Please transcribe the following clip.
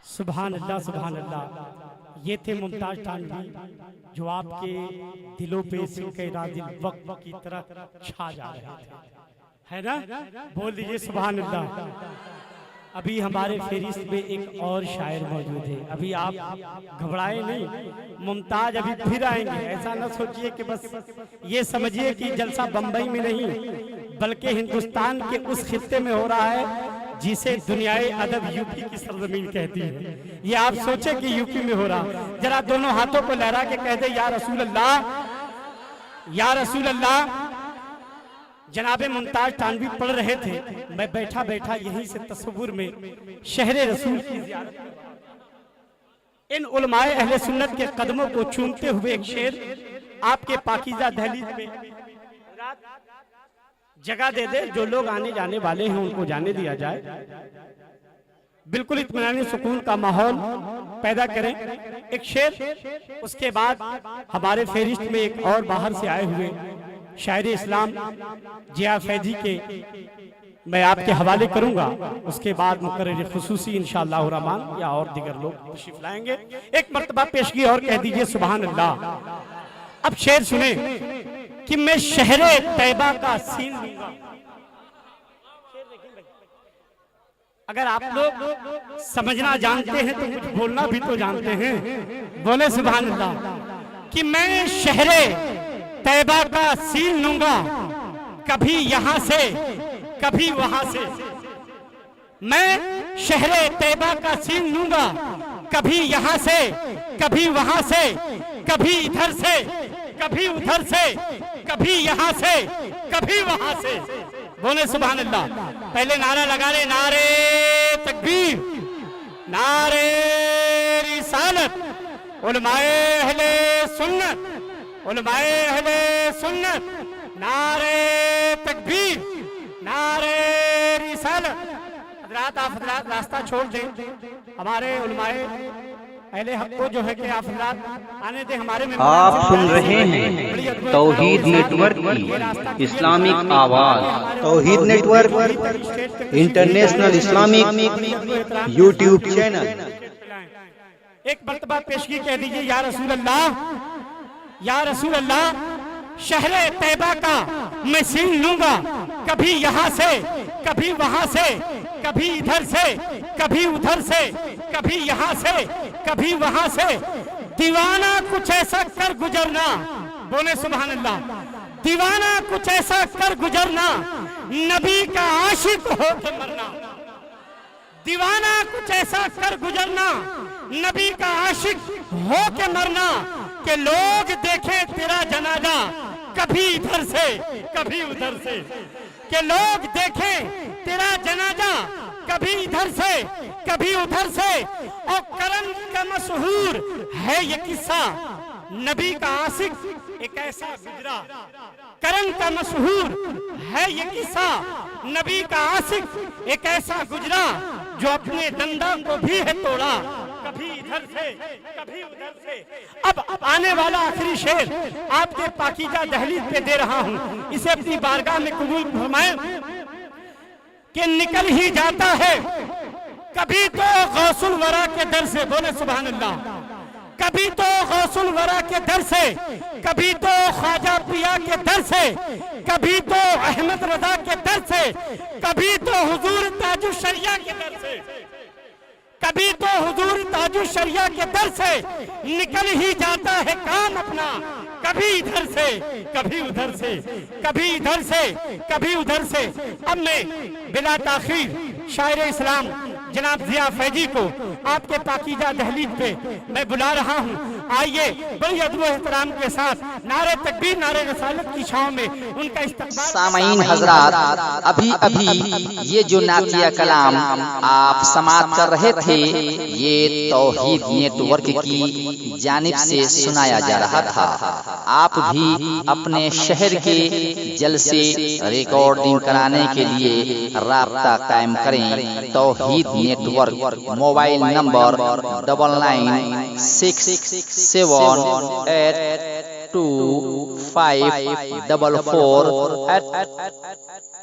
سبحان اللہ سبحان اللہ. یہ تھے ممتاز تانوی جو آپ کے دلوں پہ سلکے راز وقت کی طرح چھا جا رہے تھے، ہے نا؟ بول دیجئے سبحان اللہ. ابھی ہمارے فہرست میں ایک اور شاعر موجود ہے. ابھی آپ گھبرائے نہیں، ممتاز ابھی پھر آئیں گے. ایسا نہ سوچئے کہ بس یہ سمجھئے کہ جلسہ بمبئی میں نہیں بلکہ ہندوستان کے اس خطے میں ہو رہا ہے جسے دنیائے ادب یوپی کی سرزمین کہتی ہے. یہ آپ سوچیں کہ یوپی میں ہو رہا. ذرا دونوں ہاتھوں کو لہرا کے کہہ دے یا رسول اللہ، یا رسول اللہ. جناب ممتاز تانوی پڑھ رہے تھے، میں بیٹھا بیٹھا یہیں سے تصور میں شہر رسول کی زیارت ان علماء اہل سنت کے قدموں کو چومتے ہوئے ایک شعر آپ کے پاکیزہ دہلیز میں جگہ دے دے. جو لوگ آنے جانے والے ہیں ان کو جانے دیا جائے، بالکل اطمینان سکون کا ماحول پیدا کریں. ایک شعر، اس کے بعد ہمارے فہرست میں ایک اور باہر سے آئے ہوئے شاعر اسلام جیا فیضی کے میں آپ کے حوالے کروں گا. اس کے بعد مقرر خصوصی انشاءاللہ الرحمن یا اور دیگر لوگ تشریف لائیں گے. ایک مرتبہ پیشگی اور کہہ دیجئے سبحان اللہ. اب شعر سنیں کہ میں شہر طیبہ کا سین لوں گا. اگر آپ لوگ سمجھنا جانتے ہیں تو کچھ بولنا بھی تو جانتے ہیں. بولے سبحان اللہ. کہ میں شہر طیبہ کا سین لوں گا، کبھی یہاں سے کبھی وہاں سے. میں شہر طیبہ کا سین لوں گا، کبھی یہاں سے کبھی وہاں سے، کبھی ادھر سے کبھی ادھر سے، کبھی یہاں سے کبھی وہاں سے. بولے سبحان اللہ. پہلے نعرہ لگا لے، نعرے تکبیر، نعرے رسالت. علماء اہل سنت، علماء اہل سنت، نعرے تکبیر، نعرے رسالت. حضرات آپ حضرات راستہ چھوڑ دیں. ہمارے علماء اہل حق کو جو ہے کہ آپ حضرات آنے دیں. ہمارے میں آپ سن رہے ہیں توحید نیٹ ورک کی اسلامک آواز. Tauheed network international Islamic YouTube channel. ایک مرتبہ پیشگی کہہ دیجئے یا رسول اللہ، یا رسول اللہ. شہر طیبہ کا میں سین لوں گا، کبھی یہاں سے کبھی وہاں سے، کبھی ادھر سے کبھی ادھر سے، کبھی یہاں سے کبھی وہاں سے. دیوانہ کچھ ایسا کر گزرنا. بولے سبحان اللہ. دیوانہ کچھ ایسا کر گزرنا، نبی کا عاشق ہو کے مرنا. دیوانہ کچھ ایسا کر گزرنا، نبی کا عاشق ہو کے مرنا. کہ لوگ دیکھیں تیرا جنازہ کبھی ادھر سے کبھی ادھر سے. کہ لوگ دیکھیں تیرا جنازہ کبھی ادھر سے کبھی ادھر سے. اور کرم کا مشہور ہے یہ قصہ، نبی کا عاشق ایک ایسا گزرا. کرم کا مشہور ہے یہ قصہ، نبی کا عاشق ایک ایسا گزرا جو اپنے دندان کو بھی ہے توڑا. کبھی ادھر سے کبھی ادھر سے. اب آنے والا آخری شعر آپ کے پاکیزہ دہلیز پہ دے رہا ہوں، اسے اپنی بارگاہ میں قبول فرمائیں. کہ نکل ہی جاتا ہے کبھی تو غوث الورا کے در سے. بولے سبحان اللہ. کبھی تو غوث الورا کے در سے، کبھی تو خواجہ پیا کے در سے، کبھی تو احمد رضا کے در سے، کبھی تو حضور تاج الشریعہ کے در سے، کبھی تو حضور تاج الشریعہ کے در سے. نکل ہی جاتا ہے کام اپنا، کبھی ادھر سے کبھی ادھر سے، کبھی ادھر سے کبھی ادھر سے. اب میں بلا تاخیر شاعر اسلام جناب ضیا فیضی کو آپ کے پاکیزہ دہلیز پہ میں بلا رہا ہوں. آئیے بڑی ادب و احترام کے ساتھ نعرہ تکبیر، نعرہ رسالت کی چھاؤں میں ان کا استقبال. سامعین حضرات، ابھی یہ جو نعتیہ کلام آپ سماعت کر رہے تھے یہ توحید نیٹ ورک کی جانب سے سنایا جا رہا تھا. آپ بھی اپنے شہر کے جلسے ریکارڈنگ کرانے کے لیے رابطہ قائم کریں. توحید نیٹ ورک موبائل نمبر 9967825448.